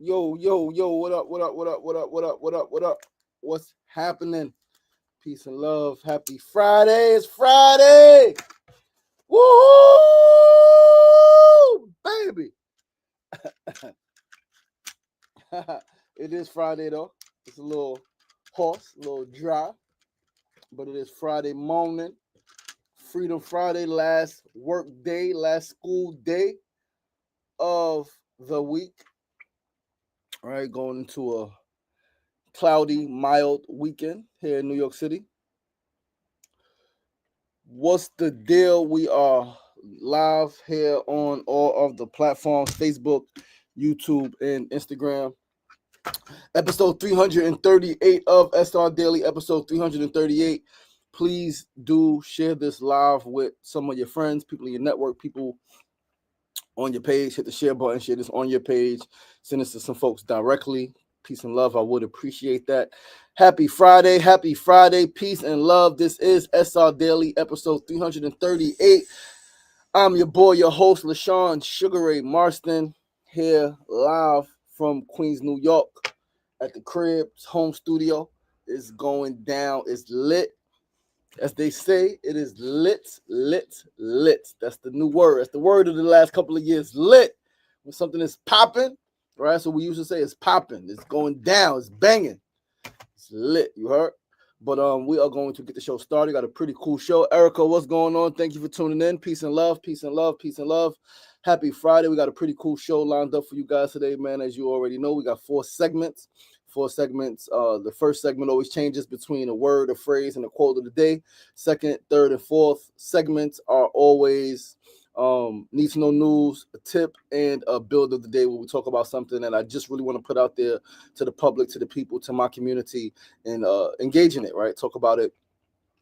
Yo, what up? What's happening? Peace and love. Happy Friday. It's Friday. Woo! Baby. It is Friday, though. It's a little hoarse, a little dry, but it is Friday morning. Freedom Friday, last work day, last school day of the week. All right, going into a cloudy, mild weekend here in New York City. What's the deal? We are live here on all of the platforms: Facebook, YouTube, and Instagram. Episode 338 of SRDaily, episode 338. Please do share this live with some of your friends, people in your network, people on your page. Hit the share button, share this on your page, send this to some folks directly. Peace and love. I would appreciate that. Happy Friday. Peace and love. This is SRDaily, episode 338. I'm your boy, your host, LaShawn Sugar Ray Marston, here live from Queens, New York, at the crib's home studio. It's going down. It's lit. As they say, it is lit. That's the new word. That's the word of the last couple of years. Lit. When something is popping, right? So we used to say it's popping. It's going down. It's banging. It's lit. You heard? But we are going to get the show started. Got a pretty cool show. Erica, what's going on? Thank you for tuning in. Peace and love. Happy Friday. We got a pretty cool show lined up for you guys today, man. As you already know, we got four segments. The first segment always changes between a word, a phrase, and a quote of the day. Second, third, and fourth segments are always need to know news, a tip, and a build of the day where we talk about something that I just really want to put out there to the public, to the people, to my community, and engage in it, right? Talk about it.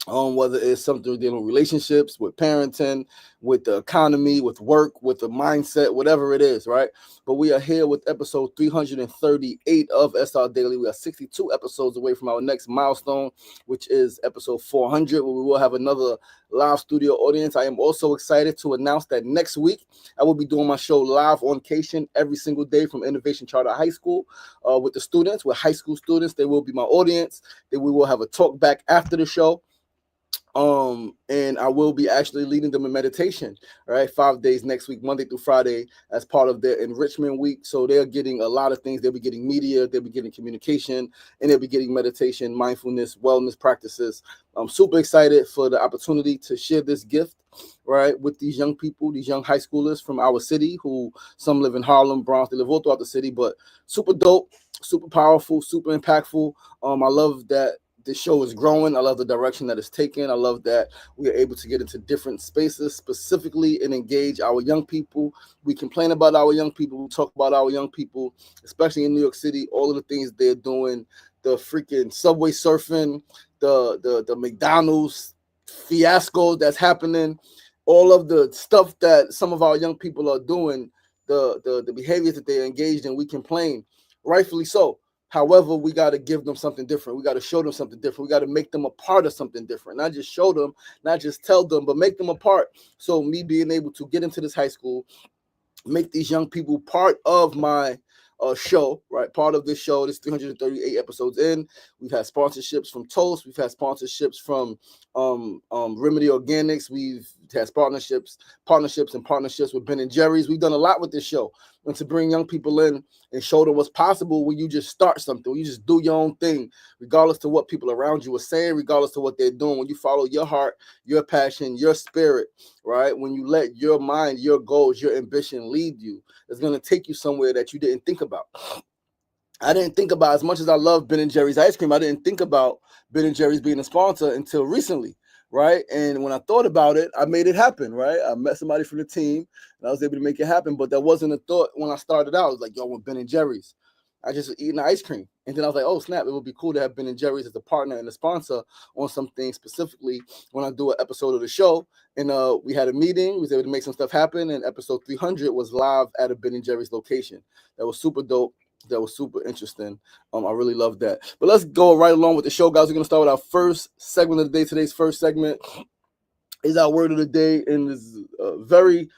Whether it's something dealing with relationships, with parenting, with the economy, with work, with the mindset, whatever it is, right? But we are here with episode 338 of SRDaily. We are 62 episodes away from our next milestone, which is episode 400, where we will have another live studio audience. I am also excited to announce that next week, I will be doing my show live on location every single day from Innovation Charter High School with the students, with high school students. They will be my audience. Then we will have a talk back after the show. And I will be actually leading them in meditation, all right, 5 days next week, Monday through Friday, as part of their enrichment week. So they're getting a lot of things. They'll be getting media, they'll be getting communication, and they'll be getting meditation, mindfulness, wellness practices. I'm super excited for the opportunity to share this gift, right, with these young people, these young high schoolers from our city, who some live in Harlem, Bronx, they live all throughout the city, but super dope, super powerful, super impactful. I love that this show is growing. I love the direction that it's taken. I love that we are able to get into different spaces specifically and engage our young people. We complain about our young people. We talk about our young people, especially in New York City, all of the things they're doing, the freaking subway surfing, the McDonald's fiasco that's happening, all of the stuff that some of our young people are doing, the behaviors that they're engaged in. We complain, rightfully so. However, we got to give them something different. We got to show them something different. We got to make them a part of something different. Not just show them, not just tell them, but make them a part. So me being able to get into this high school, make these young people part of my show, right? Part of this show. This 338 episodes in. We've had sponsorships from Toast. We've had sponsorships from Remedy Organics. We've had partnerships with Ben and Jerry's. We've done a lot with this show, and to bring young people in and show them what's possible when you just start something, when you just do your own thing, regardless to what people around you are saying, regardless to what they're doing. When you follow your heart, your passion, your spirit, right? When you let your mind, your goals, your ambition lead you, it's going to take you somewhere that you didn't think about. I didn't think about, as much as I love Ben and Jerry's ice cream, I didn't think about Ben and Jerry's being a sponsor until recently, right? And when I thought about it, I made it happen, right? I met somebody from the team, and I was able to make it happen. But that wasn't a thought when I started out. I was like, yo, I want Ben and Jerry's. I just was eating ice cream. And then I was like, oh, snap, it would be cool to have Ben and Jerry's as a partner and a sponsor on something specifically when I do an episode of the show. And we had a meeting. We was able to make some stuff happen. And episode 300 was live at a Ben and Jerry's location. That was super dope. That was super interesting. I really love that. But let's go right along with the show, guys. We're going to start with our first segment of the day. Today's first segment is our word of the day, and is very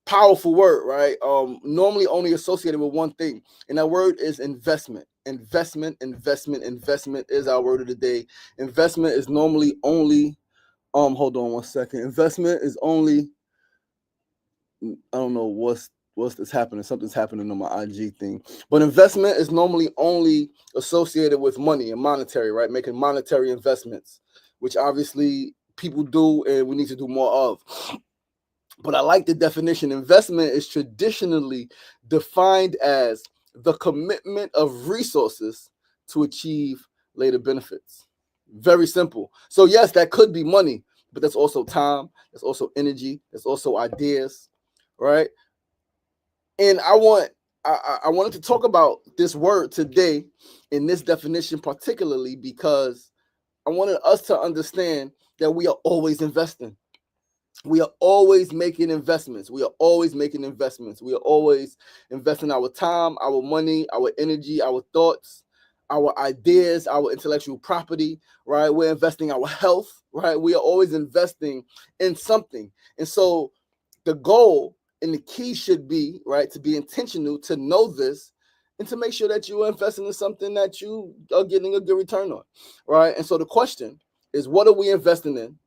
Powerful word, right? Normally only associated with one thing, and that word is investment. Investment is our word of the day. Investment is normally only hold on one second. Investment is only, I don't know what's this happening. Something's happening on my IG thing. But investment is normally only associated with money and monetary, right? Making monetary investments, which obviously people do and we need to do more of. But I like the definition. Investment is traditionally defined as the commitment of resources to achieve later benefits. Very simple. So yes, that could be money, but that's also time, that's also energy, that's also ideas, right? And I wanted to talk about this word today in this definition particularly because I wanted us to understand that we are always investing. We are always making investments. We are always making investments. We are always investing our time, our money, our energy, our thoughts, our ideas, our intellectual property, right? We're investing our health, right? We are always investing in something. And so the goal and the key should be, right, to be intentional, to know this, and to make sure that you are investing in something that you are getting a good return on, right? And so the question is, what are we investing in,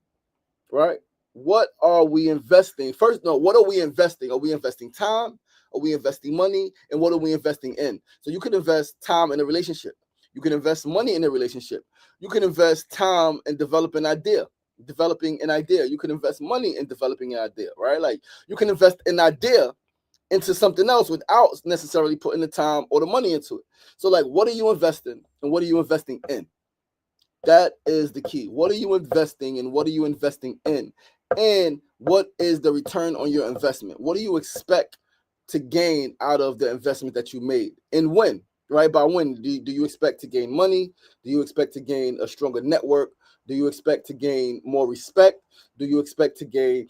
right? What are we investing? First, no, what are we investing? Are we investing time? Are we investing money? And what are we investing in? So you can invest time in a relationship. You can invest money in a relationship. You can invest time in developing an idea. You can invest money in developing an idea, right? Like you can invest an idea into something else without necessarily putting the time or the money into it. So like, what are you investing and what are you investing in? That is the key. What are you investing and what are you investing in? And what is the return on your investment? What do you expect to gain out of the investment that you made? And when, right? By when? Do you expect to gain money? Do you expect to gain a stronger network? Do you expect to gain more respect? Do you expect to gain,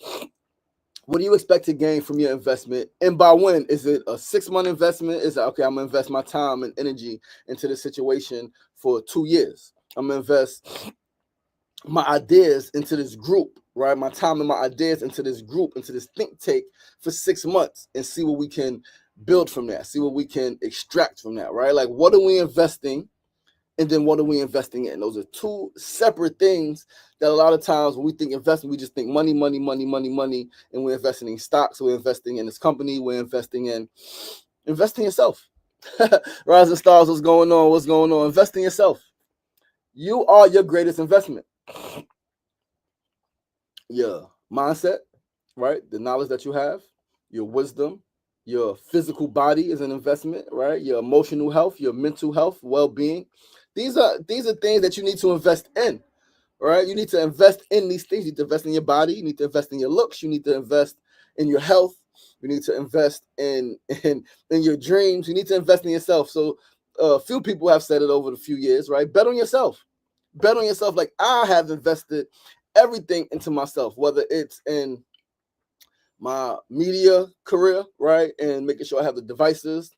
what do you expect to gain from your investment? And by when? Is it a 6-month investment? Is it, okay, I'm going to invest my time and energy into this situation for 2 years. I'm going to invest my ideas into this group, right? My time and my ideas into this group, into this think tank for 6 months and see what we can build from that, see what we can extract from that, right? Like, what are we investing? And then what are we investing in? Those are two separate things that a lot of times when we think investment, we just think money, and we're investing in stocks, we're investing in this company, we're investing in yourself. Rising stars, what's going on? What's going on? Invest in yourself. You are your greatest investment. Your mindset, right? The knowledge that you have, your wisdom, your physical body is an investment, right? Your emotional health, your mental health, well-being. These are things that you need to invest in, right? You need to invest in these things. You need to invest in your body. You need to invest in your looks. You need to invest in your health. You need to invest in your dreams. You need to invest in yourself. So a few people have said it over the few years, right? Bet on yourself. Bet on yourself. Like I have invested everything into myself, whether it's in my media career, right? And making sure I have the devices,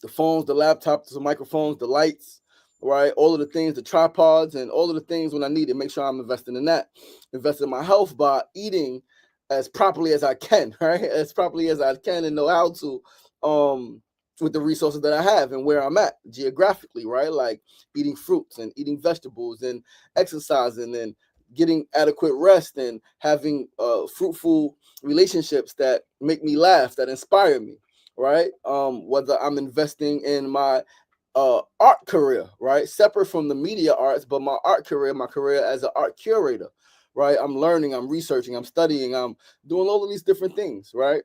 the phones, the laptops, the microphones, the lights, right? All of the things, the tripods, and all of the things when I need it. Make sure I'm investing in that. Invest in my health by eating as properly as I can, right? As properly as I can and know how to, with the resources that I have and where I'm at geographically, right? Like eating fruits and eating vegetables and exercising and getting adequate rest and having fruitful relationships that make me laugh, that inspire me, right? Whether I'm investing in my art career, right? Separate from the media arts, but my art career, my career as an art curator, right? I'm learning, I'm researching, I'm studying, I'm doing all of these different things, right?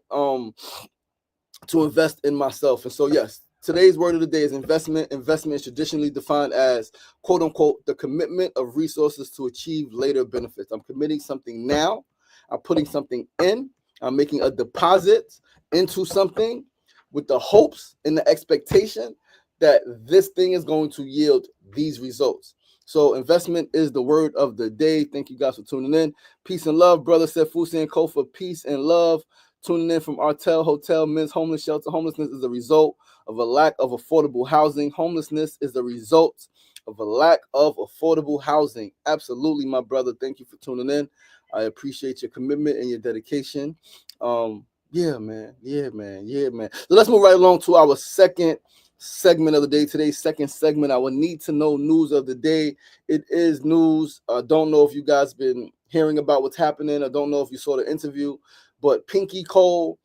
To invest in myself. And so, yes, today's word of the day is investment. Investment is traditionally defined as, quote unquote, the commitment of resources to achieve later benefits. I'm committing something now. I'm putting something in. I'm making a deposit into something with the hopes and the expectation that this thing is going to yield these results. So investment is the word of the day. Thank you guys for tuning in. Peace and love, brother. Said Fusi and Kofa. Peace and love. Tuning in from Artel Hotel Men's Homeless Shelter. Homelessness is a result of a lack of affordable housing. Homelessness is the result of a lack of affordable housing. Absolutely, my brother. Thank you for tuning in. I appreciate your commitment and your dedication. Yeah, man. Yeah, man. Yeah, man. So let's move right along to our second segment of the day. Today's second segment, our need to know news of the day. It is news. Don't know if you guys been hearing about what's happening. I don't know if you saw the interview, but Pinky Cole,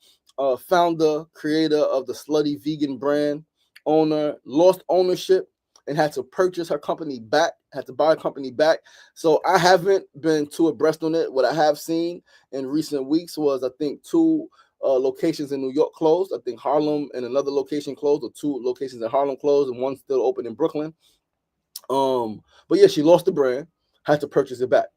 founder, creator of the Slutty Vegan brand, owner, lost ownership and had to purchase her company back, had to buy a company back. So I haven't been too abreast on it. What I have seen in recent weeks was, I think, two locations in New York closed. I think Harlem and another location closed, or two locations in Harlem closed, and one still open in Brooklyn. But yeah, she lost the brand, had to purchase it back.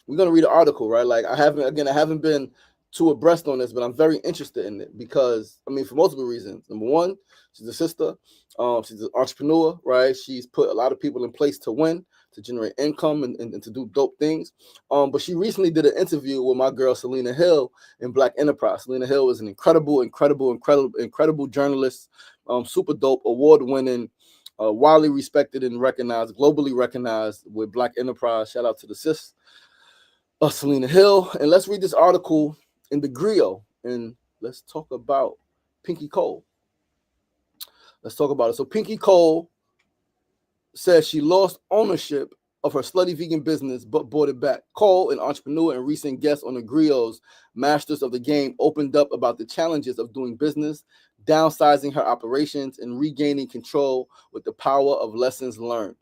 We're gonna read an article, right? Like I haven't been too abreast on this, but I'm very interested in it because I mean, for multiple reasons. Number one, she's a sister. She's an entrepreneur, right? She's put a lot of people in place to win, to generate income, and to do dope things. But she recently did an interview with my girl Selena Hill in Black Enterprise. Selena Hill is an incredible journalist, super dope, award-winning, widely respected and recognized, globally recognized with Black Enterprise. Shout out to the sis, Selena Hill. And let's read this article in the Griot, and let's talk about Pinky Cole. Let's talk about it. So Pinky Cole says she lost ownership of her Slutty Vegan business, but bought it back. Cole, an entrepreneur and recent guest on the Griot's Masters of the Game, opened up about the challenges of doing business, downsizing her operations, and regaining control with the power of lessons learned.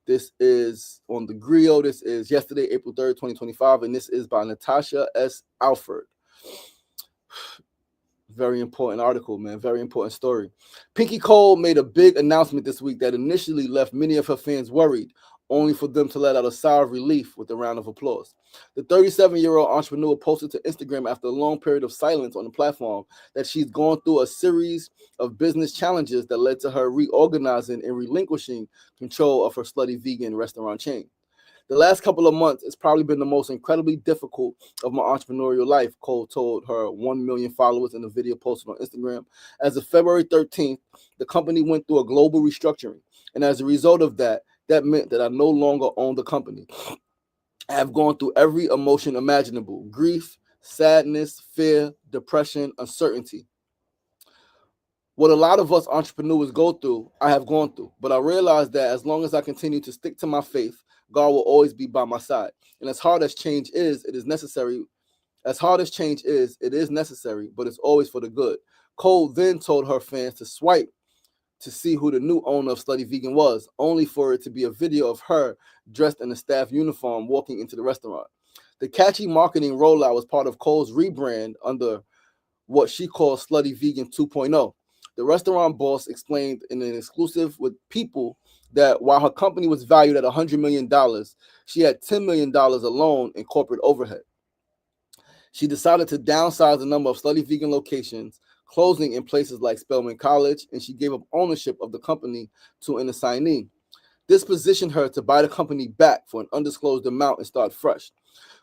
This is on the Griot. This is yesterday, April 3rd, 2025, and this is by Natasha S. Alford. Very important article, man. Very important story. Pinky Cole made a big announcement this week that initially left many of her fans worried, only for them to let out a sigh of relief with a round of applause. The 37-year-old entrepreneur posted to Instagram after a long period of silence on the platform that she's gone through a series of business challenges that led to her reorganizing and relinquishing control of her Slutty Vegan restaurant chain. The last couple of months, it's probably been the most incredibly difficult of my entrepreneurial life, Cole told her 1 million followers in a video posted on Instagram. As of February 13th, the company went through a global restructuring. And as a result of that, that meant that I no longer own the company. I have gone through every emotion imaginable: grief, sadness, fear, depression, uncertainty. What a lot of us entrepreneurs go through, I have gone through. But I realized that as long as I continue to stick to my faith, God will always be by my side. And as hard as change is, it is necessary. As hard as change is, it is necessary, but it's always for the good. Cole then told her fans to swipe to see who the new owner of Slutty Vegan was, only for it to be a video of her dressed in a staff uniform walking into the restaurant. The catchy marketing rollout was part of Cole's rebrand under what she calls Slutty Vegan 2.0. The restaurant boss explained in an exclusive with People that while her company was valued at $100 million, she had $10 million alone in corporate overhead. She decided to downsize the number of Slutty Vegan locations, closing in places like Spelman College, and she gave up ownership of the company to an assignee. This positioned her to buy the company back for an undisclosed amount and start fresh.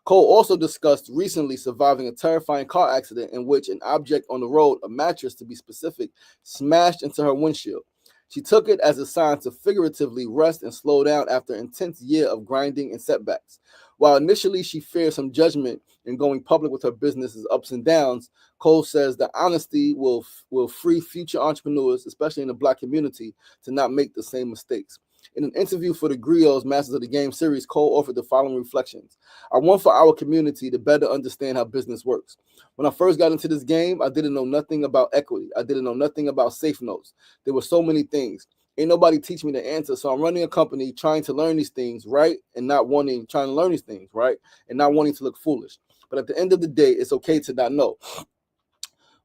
Cole also discussed recently surviving a terrifying car accident in which an object on the road, a mattress to be specific, smashed into her windshield. She took it as a sign to figuratively rest and slow down after an intense year of grinding and setbacks. While initially she feared some judgment in going public with her business's ups and downs, Cole says that honesty will free future entrepreneurs, especially in the Black community, to not make the same mistakes. In an interview for the Griot's Masters of the Game series, Cole offered the following reflections. I want for our community to better understand how business works. When I first got into this game, I didn't know nothing about equity. I didn't know nothing about safe notes. There were so many things. Ain't nobody teach me the answer. So I'm running a company trying to learn these things, right? And trying to learn these things, right? And not wanting to look foolish. But at the end of the day, it's okay to not know.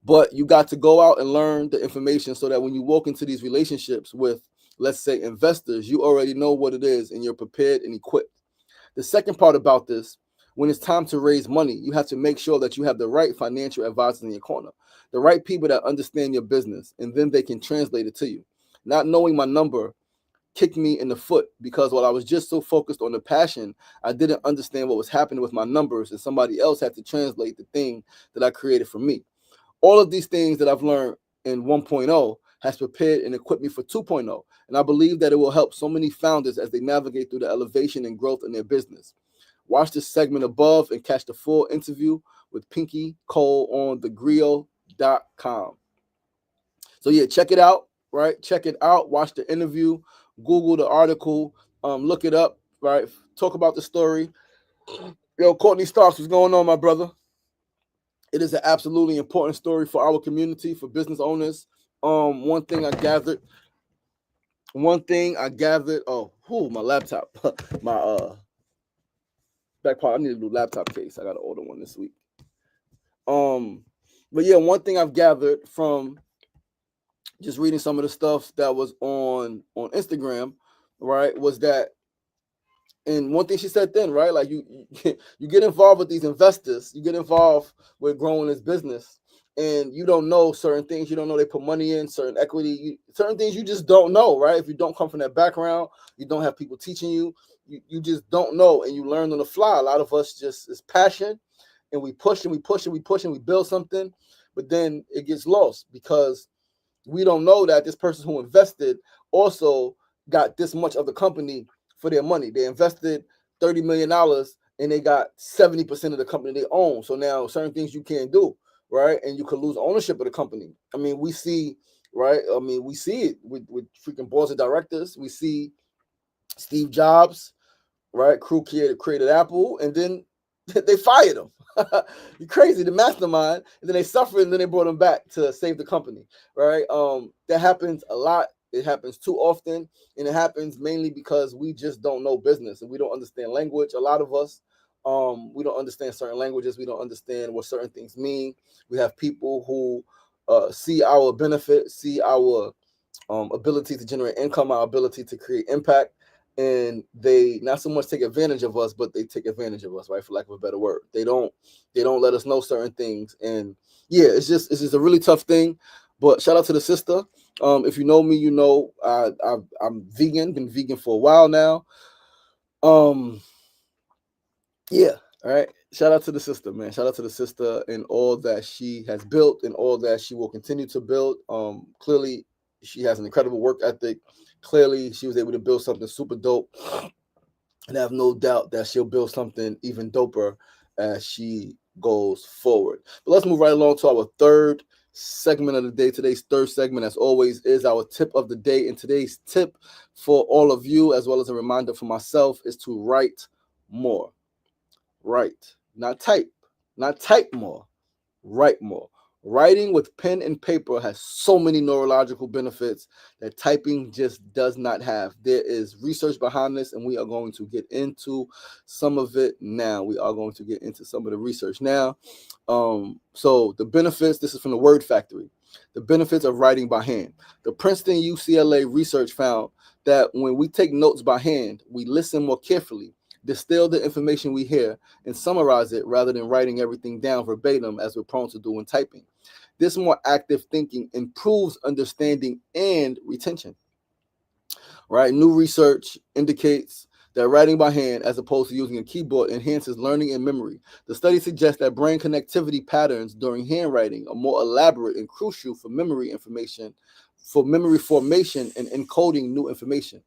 But you got to go out and learn the information so that when you walk into these relationships with, let's say, investors, you already know what it is and you're prepared and equipped. The second part about this, when it's time to raise money, you have to make sure that you have the right financial advisors in your corner, the right people that understand your business, and then they can translate it to you. Not knowing my number kicked me in the foot because while I was just so focused on the passion, I didn't understand what was happening with my numbers, and somebody else had to translate the thing that I created for me. All of these things that I've learned in 1.0 has prepared and equipped me for 2.0. And I believe that it will help so many founders as they navigate through the elevation and growth in their business. Watch this segment above and catch the full interview with Pinky Cole on the Griot SRDaily.com. So yeah, check it out, right? Check it out. Watch the interview, Google the article, look it up, right? Talk about the story. Yo, Courtney Starks, what's going on, my brother? It is an absolutely important story for our community, for business owners. One thing I gathered. Oh, my laptop, my back part. I need a new laptop case. I got to order one this week. But yeah, one thing I've gathered from just reading some of the stuff that was on Instagram, right, was that, and one thing she said then, right, like you get involved with these investors, you get involved with growing this business, and you don't know certain things. You don't know they put money in certain equity, certain things you just don't know, right? If you don't come from that background, you don't have people teaching you, you just don't know, and you learn on the fly. A lot of us just is passion, and we push and we push and we push and we build something, but then it gets lost because we don't know that this person who invested also got this much of the company for their money. They invested $30 million and they got 70% of the company they own. So now certain things you can't do, right? And you could lose ownership of the company. I mean, we see, right? I mean, we see it with freaking boards of directors. We see Steve Jobs, right? Crew created Apple, and then they fired him. You're crazy, the mastermind, and then they suffered, and then they brought him back to save the company, right? That happens a lot. It happens too often, and it happens mainly because we just don't know business and we don't understand language. A lot of us, we don't understand certain languages. We don't understand what certain things mean. We have people who see our benefit, see our ability to generate income, our ability to create impact, and they not so much take advantage of us, but they take advantage of us, right? For lack of a better word, they don't let us know certain things, and yeah, it's just a really tough thing. But shout out to the sister. If you know me, you know I'm vegan, been vegan for a while now. Yeah, all right. Shout out to the sister, man. Shout out to the sister and all that she has built and all that she will continue to build. Clearly, she has an incredible work ethic. Clearly, she was able to build something super dope. And I have no doubt that she'll build something even doper as she goes forward. But let's move right along to our third segment of the day. Today's third segment, as always, is our tip of the day. And today's tip for all of you, as well as a reminder for myself, is to write more. Write, not type more, write more. Writing with pen and paper has so many neurological benefits that typing just does not have. There is research behind this, and we are going to get into some of it now. We are going to get into some of the research now. So the benefits, this is from the Word Factory. The benefits of writing by hand. The Princeton UCLA research found that when we take notes by hand, we listen more carefully, distill the information we hear, and summarize it rather than writing everything down verbatim as we're prone to do when typing. This more active thinking improves understanding and retention. Right? New research indicates that writing by hand, as opposed to using a keyboard, enhances learning and memory. The study suggests that brain connectivity patterns during handwriting are more elaborate and crucial for memory information, for memory formation and encoding new information.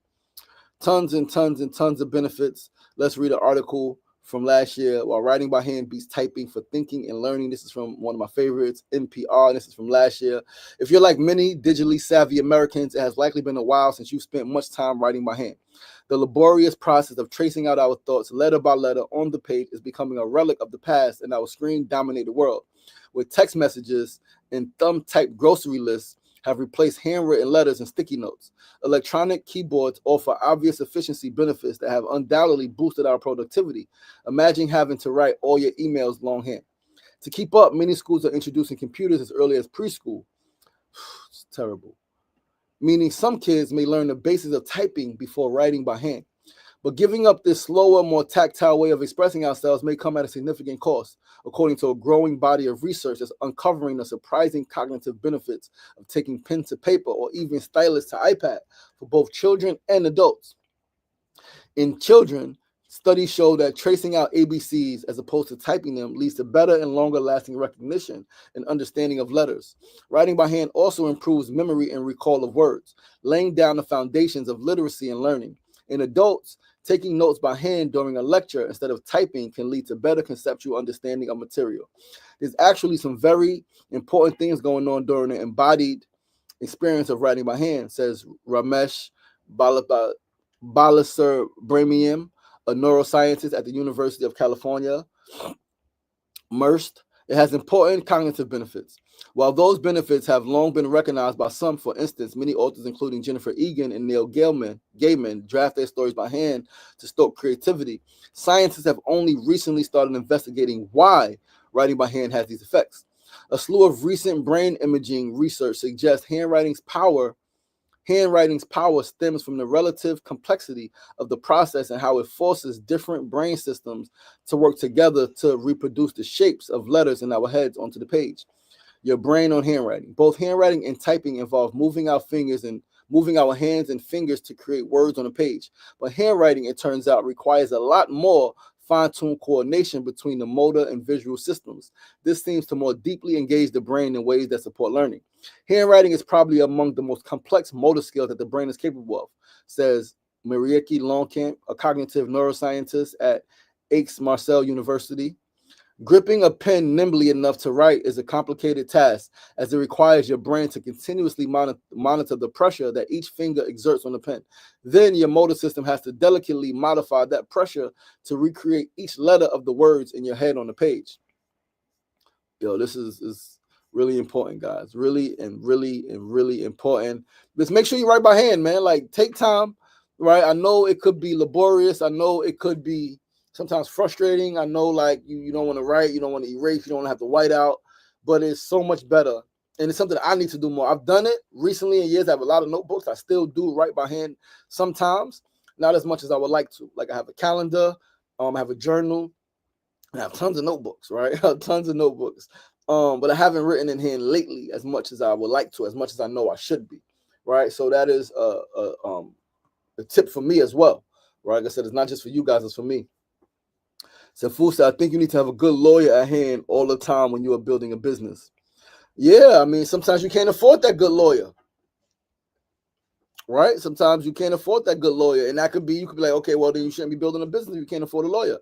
Tons and tons and tons of benefits. Let's read an article from last year. While writing by hand beats typing for thinking and learning. This is from one of my favorites, NPR. This is from last year. If you're like many digitally savvy Americans, it has likely been a while since you've spent much time writing by hand. The laborious process of tracing out our thoughts letter by letter on the page is becoming a relic of the past, and our screen-dominated world, with text messages and thumb-typed grocery lists have replaced handwritten letters and sticky notes. Electronic keyboards offer obvious efficiency benefits that have undoubtedly boosted our productivity. Imagine having to write all your emails longhand. To keep up, many schools are introducing computers as early as preschool. It's terrible. Meaning some kids may learn the basics of typing before writing by hand. But giving up this slower, more tactile way of expressing ourselves may come at a significant cost, according to a growing body of research that's uncovering the surprising cognitive benefits of taking pen to paper or even stylus to iPad for both children and adults. In children, studies show that tracing out ABCs as opposed to typing them leads to better and longer lasting recognition and understanding of letters. Writing by hand also improves memory and recall of words, laying down the foundations of literacy and learning. In adults, taking notes by hand during a lecture instead of typing can lead to better conceptual understanding of material. There's actually some very important things going on during the embodied experience of writing by hand, says Ramesh Balasubramaniam, a neuroscientist at the University of California, Merced. It has important cognitive benefits. While those benefits have long been recognized by some, for instance, many authors, including Jennifer Egan and Neil Gaiman, draft their stories by hand to stoke creativity, scientists have only recently started investigating why writing by hand has these effects. A slew of recent brain imaging research suggests handwriting's power stems from the relative complexity of the process and how it forces different brain systems to work together to reproduce the shapes of letters in our heads onto the page. Your brain on handwriting. Both handwriting and typing involve moving our hands and fingers to create words on a page. But handwriting, it turns out, requires a lot more fine-tuned coordination between the motor and visual systems. This seems to more deeply engage the brain in ways that support learning. Handwriting is probably among the most complex motor skills that the brain is capable of, says Marieke Longcamp, a cognitive neuroscientist at Aix-Marseille University. Gripping a pen nimbly enough to write is a complicated task, as it requires your brain to continuously monitor the pressure that each finger exerts on the pen. Then your motor system has to delicately modify that pressure to recreate each letter of the words in your head on the page. Yo, this is really important, guys. Really important. Just make sure you write by hand, man. Like, take time, right? I know it could be laborious. I know it could be sometimes frustrating. I know, like, you don't want to write, you don't want to erase, you don't want to have to white out, but it's so much better. And it's something I need to do more. I've done it recently in years. I have a lot of notebooks. I still do write by hand sometimes, not as much as I would like to. Like, I have a calendar, I have a journal, I have tons of notebooks, right? Tons of notebooks. But I haven't written in hand lately as much as I would like to, as much as I know I should be, right? So that is a tip for me as well, right? Like I said, it's not just for you guys, it's for me. So Fusa, I think you need to have a good lawyer at hand all the time when you are building a business. Yeah, I mean, sometimes you can't afford that good lawyer, right? Sometimes you can't afford that good lawyer. And that could be, you could be like, okay, well, then you shouldn't be building a business if you can't afford a lawyer.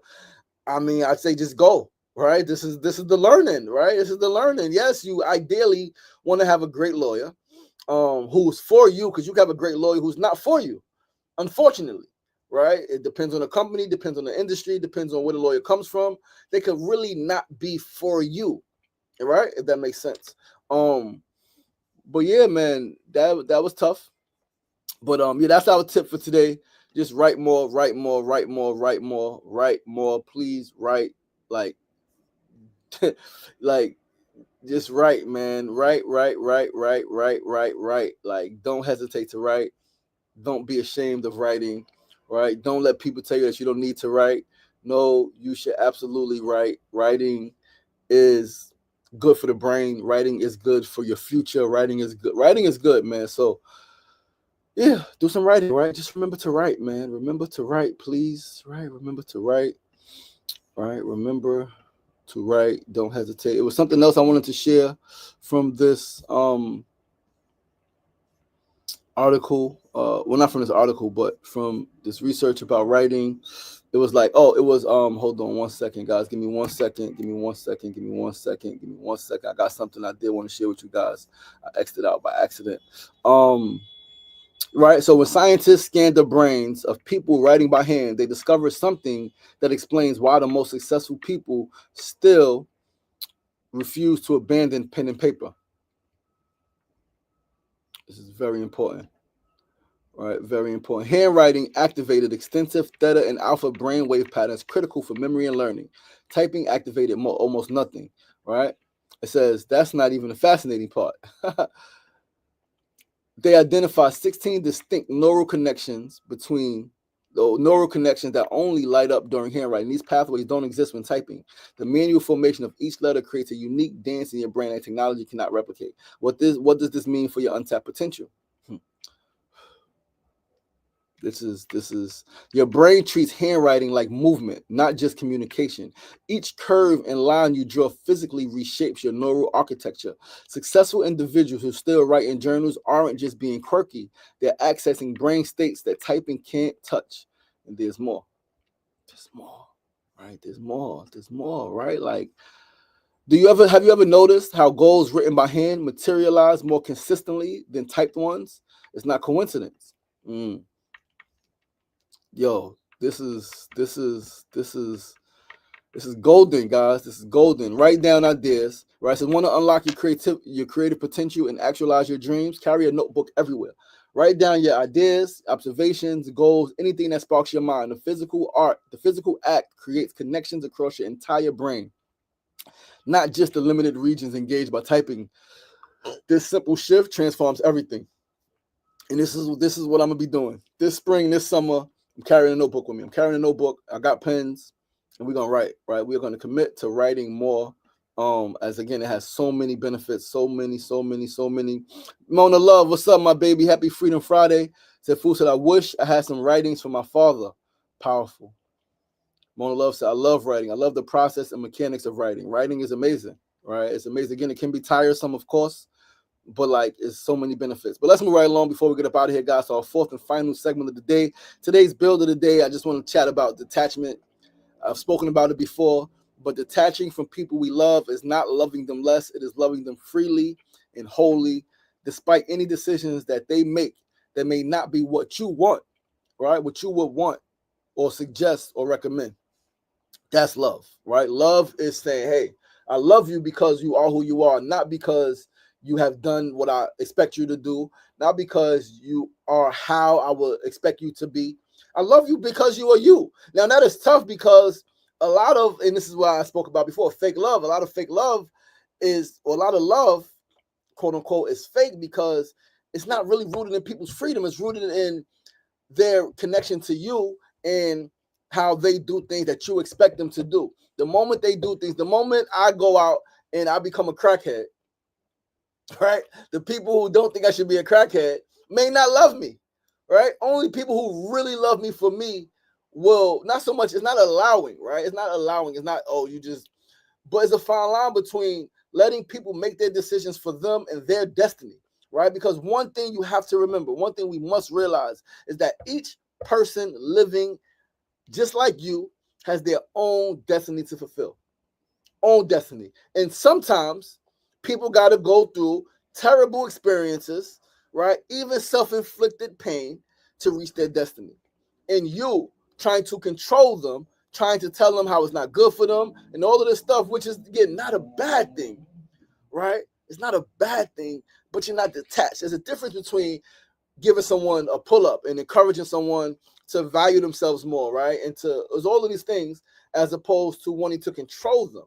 I mean, I'd say just go, right? This is the learning, right? This is the learning. Yes, you ideally want to have a great lawyer who's for you, because you can have a great lawyer who's not for you, unfortunately, right? It depends on the company, depends on the industry, depends on where the lawyer comes from. They could really not be for you, right? If that makes sense. But yeah, man, that was tough. But yeah, that's our tip for today. Just write more, write more, write more, write more, write more. Please write, like, like, just write, man. Write. Like, don't hesitate to write. Don't be ashamed of writing, right? Don't let people tell you that you don't need to write. No, you should absolutely write. Writing is good for the brain. Writing is good for your future. Writing is good. Writing is good, man. So yeah, do some writing, right? Just remember to write, man. Remember to write, please. Right? Remember to write. Right? Remember to write. Don't hesitate. It was something else I wanted to share from this article. Well, not from this article, but from this research about writing. It was like, hold on one second, guys. Give me 1 second. I got something I did want to share with you guys. I X'd it out by accident. Right. So when scientists scanned the brains of people writing by hand, they discovered something that explains why the most successful people still refuse to abandon pen and paper. This is very important. Right, very important. Handwriting activated extensive theta and alpha brainwave patterns critical for memory and learning. Typing activated almost nothing. Right. It says that's not even the fascinating part. They identify 16 distinct neural connections that only light up during handwriting. These pathways don't exist when typing. The manual formation of each letter creates a unique dance in your brain that technology cannot replicate. What does this mean for your untapped potential? This is your brain treats handwriting like movement, not just communication. Each curve and line you draw physically reshapes your neural architecture. Successful individuals who still write in journals aren't just being quirky, they're accessing brain states that typing can't touch. And there's more. There's more, right? There's more, right? Like, have you ever noticed how goals written by hand materialize more consistently than typed ones? It's not coincidence. Mm. Yo, this is golden, guys. This is golden. Write down ideas. Right. So, want to unlock your creative potential and actualize your dreams. Carry a notebook everywhere. Write down your ideas, observations, goals, anything that sparks your mind. The physical act creates connections across your entire brain, not just the limited regions engaged by typing. This simple shift transforms everything. And this is what I'm gonna be doing this spring, this summer. I'm carrying a notebook with me. I'm carrying a notebook. I got pens, and we're gonna write. Right, we're gonna commit to writing more. As again, it has so many benefits, so many. Mona Love, what's up, my baby? Happy Freedom Friday. Said Fool said, I wish I had some writings from my father. Powerful. Mona Love said, I love writing. I love the process and mechanics of writing. Writing is amazing, right? It's amazing. Again, it can be tiresome, of course, but like it's so many benefits. But let's move right along before we get up out of here, guys. So our fourth and final segment of the day. Today's build of the day, I just want to chat about detachment. I've spoken about it before, but detaching from people we love is not loving them less. It is loving them freely and wholly, despite any decisions that they make that may not be what you want, right? What you would want or suggest or recommend. That's love, right? Love is saying, hey, I love you because you are who you are, not because you have done what I expect you to do, not because you are how I would expect you to be. I love you because you are you. Now, that is tough because and this is what I spoke about before, fake love. A lot of fake love a lot of love, quote unquote, is fake because it's not really rooted in people's freedom. It's rooted in their connection to you and how they do things that you expect them to do. The moment they do things, the moment I go out and I become a crackhead, right? The people who don't think I should be a crackhead may not love me, right? Only people who really love me for me will not so much. It's not allowing, right? It's not allowing. It's not, but it's a fine line between letting people make their decisions for them and their destiny, right? Because one thing you have to remember, one thing we must realize is that each person living just like you has their own destiny to fulfill, own destiny. And sometimes people got to go through terrible experiences, right? Even self-inflicted pain to reach their destiny. And you trying to control them, trying to tell them how it's not good for them and all of this stuff, which is, again, not a bad thing, right? It's not a bad thing, but you're not detached. There's a difference between giving someone a pull-up and encouraging someone to value themselves more, right? And there's all of these things as opposed to wanting to control them,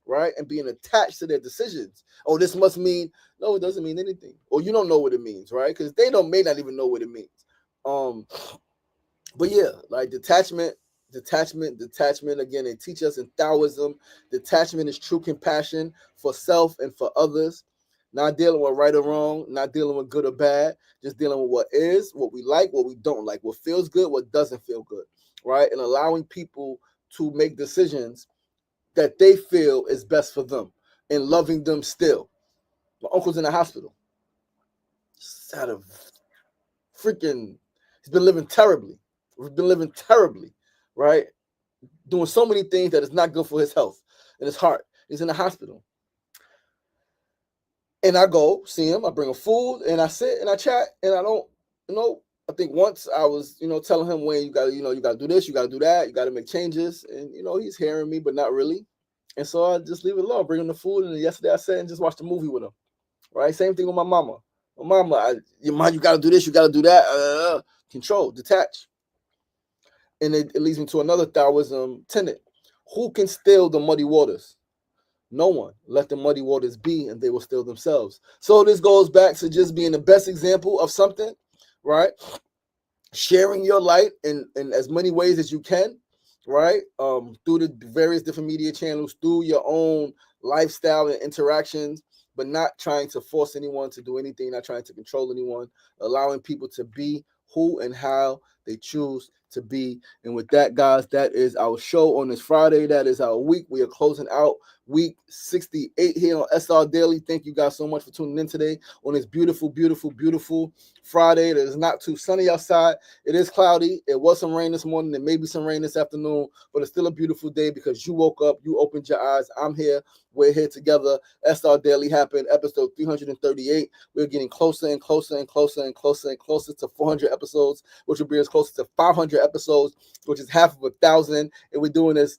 right? And being attached to their decisions. Oh, this must mean, no, it doesn't mean anything. Or you don't know what it means, right? Because they may not even know what it means. But yeah, like detachment. Again, they teach us in Taoism, detachment is true compassion for self and for others. Not dealing with right or wrong, not dealing with good or bad, just dealing with what is, what we like, what we don't like, what feels good, what doesn't feel good, right? And allowing people to make decisions that they feel is best for them and loving them still. My uncle's in the hospital. Just out of freaking, he's been living terribly. We've been living terribly, right? Doing so many things that is not good for his health and his heart. He's in the hospital. And I go see him, I bring him food, and I sit and I chat, and I don't, I think once I was, telling him, Wayne, you gotta do this, you gotta do that, you gotta make changes. And he's hearing me, but not really. And so I just leave it alone, bring him the food. And yesterday I sat and just watched a movie with him. Right? Same thing with my mama. My mama, you gotta do this, you gotta do that. Control, detach. And it leads me to another Taoism tenet. Who can still the muddy waters? No one. Let the muddy waters be, and they will still themselves. So this goes back to just being the best example of something, right? Sharing your light in as many ways as you can, right? Through the various different media channels, through your own lifestyle and interactions, but not trying to force anyone to do anything, not trying to control anyone, allowing people to be who and how they choose to be. And with that, guys, that is our show on this Friday. That is our week. We are closing out week 68 here on SR Daily. Thank you guys so much for tuning in today on this beautiful, beautiful, beautiful Friday. It is not too sunny outside. It is cloudy. It was some rain this morning. There may be some rain this afternoon, but it's still a beautiful day because you woke up, you opened your eyes. I'm here. We're here together. SR Daily happened, episode 338. We're getting closer and closer and closer and closer and closer to 400 episodes, which will bring us closer to 500 episodes, which is half of 1,000. And we're doing this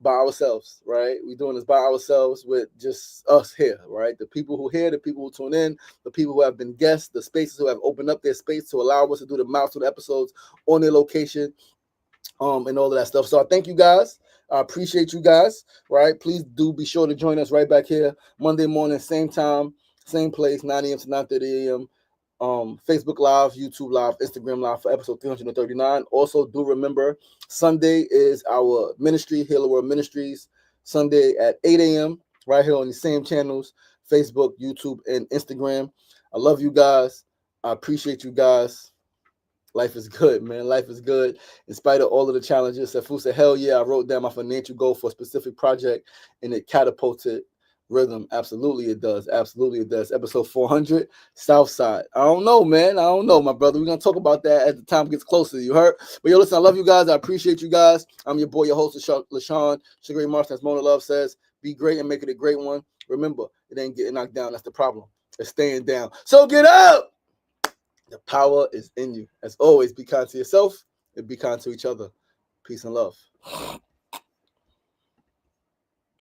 by ourselves, right? We're doing this by ourselves with just us here, right? The people who hear, the people who tune in, the people who have been guests, the spaces who have opened up their space to allow us to do the milestone episodes on their location, and all of that stuff. So I thank you guys. I appreciate you guys, right? Please do be sure to join us right back here Monday morning, same time, same place, 9 a.m. to 9:30 a.m. Facebook Live, YouTube Live, Instagram Live for episode 339. Also, do remember, Sunday is our ministry, Healer World Ministries, Sunday at 8 a.m. right here on the same channels, Facebook, YouTube, and Instagram. I love you guys. I appreciate you guys. Life is good, man. Life is good. In spite of all of the challenges, Safu said, hell yeah, I wrote down my financial goal for a specific project and it catapulted rhythm. Absolutely it does. Absolutely it does. Episode 400, Southside. I don't know, man. I don't know, my brother. We're going to talk about that as the time gets closer. You heard? But yo, listen, I love you guys. I appreciate you guys. I'm your boy, your host, LaShawn. Sugar Ray Martin, as Mona Love says, be great and make it a great one. Remember, it ain't getting knocked down. That's the problem. It's staying down. So get up! The power is in you. As always, be kind to yourself and be kind to each other. Peace and love.